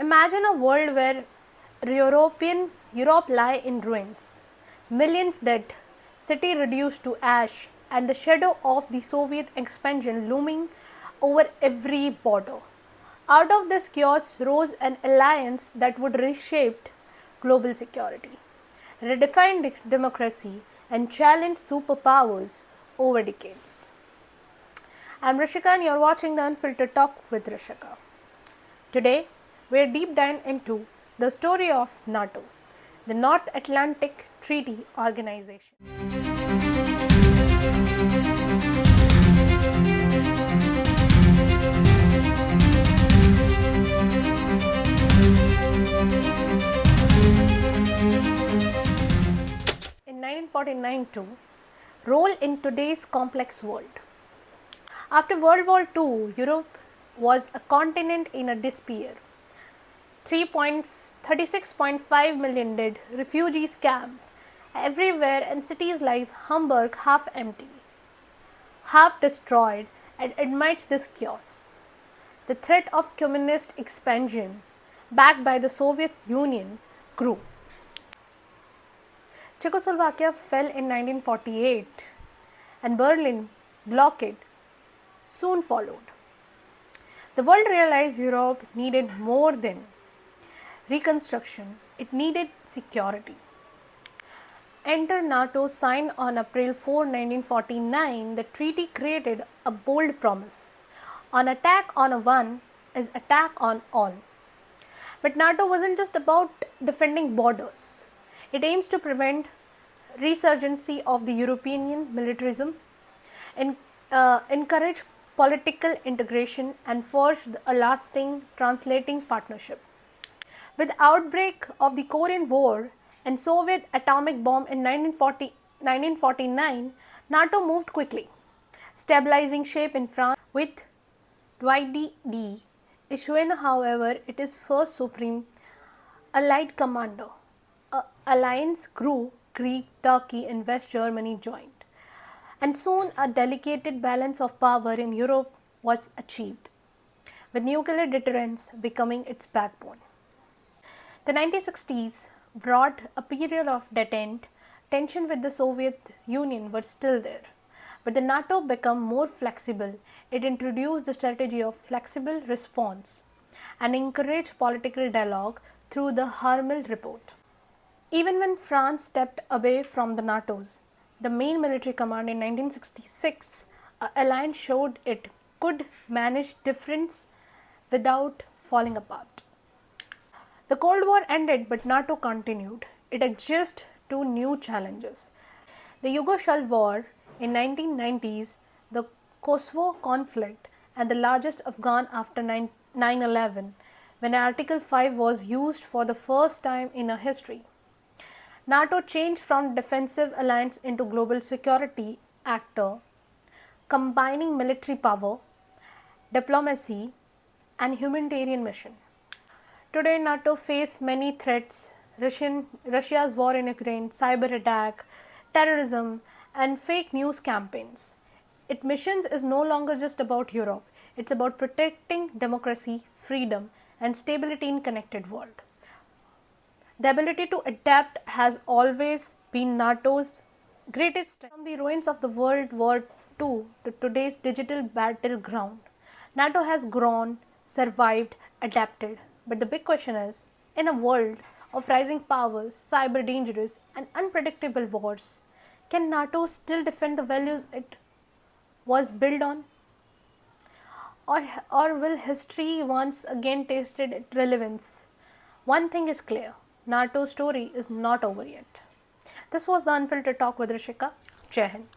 Imagine a world where Europe lie in ruins, millions dead, city reduced to ash, and the shadow of the Soviet expansion looming over every border. Out of this chaos rose an alliance that would reshape global security, redefine democracy, and challenge superpowers over decades. I'm Rishika and you're watching the Unfiltered Talk with Rishika. Today, we're deep diving into the story of NATO, the North Atlantic Treaty Organization. In 1949 to role in today's complex world. After World War II, Europe was a continent in a despair. 36.5 million dead, refugees camped everywhere, and cities like Hamburg half empty, half destroyed, and amidst this chaos, the threat of communist expansion, backed by the Soviet Union, grew. Czechoslovakia fell in 1948, and Berlin blockade soon followed. The world realized Europe needed more than reconstruction, it needed security. Enter NATO, signed on April 4, 1949. The treaty created a bold promise. An attack on one is attack on all. But NATO wasn't just about defending borders. It aims to prevent resurgence of the European militarism, and encourage political integration, and forge a lasting translating partnership. With outbreak of the Korean War and Soviet atomic bomb in 1949, NATO moved quickly, stabilizing shape in France with Dwight D. Eisenhower, however, it is first supreme Allied commander. Alliance grew, Greece, Turkey, and West Germany joined, and soon a delicate balance of power in Europe was achieved, with nuclear deterrence becoming its backbone. The 1960s brought a period of detente. Tension with the Soviet Union was still there, but the NATO became more flexible. It introduced the strategy of flexible response and encouraged political dialogue through the Harmel Report. Even when France stepped away from the NATO's the main military command in 1966, alliance showed it could manage difference without falling apart. The Cold War ended, but NATO continued. It adjusted to new challenges. The Yugoslav War in 1990s, the Kosovo conflict, and the largest Afghan after 9/11, when Article 5 was used for the first time in our history. NATO changed from defensive alliance into global security actor, combining military power, diplomacy, and humanitarian mission. Today, NATO faces many threats: Russia's war in Ukraine, cyber attack, terrorism, and fake news campaigns. Its mission is no longer just about Europe; it's about protecting democracy, freedom, and stability in connected world. The ability to adapt has always been NATO's greatest strength. From the ruins of the World War II to today's digital battleground, NATO has grown, survived, adapted. But the big question is, in a world of rising powers, cyber dangerous, and unpredictable wars, can NATO still defend the values it was built on? Or will history once again taste its relevance? One thing is clear: NATO's story is not over yet. This was the Unfiltered Talk with Rishika. Jai Hind.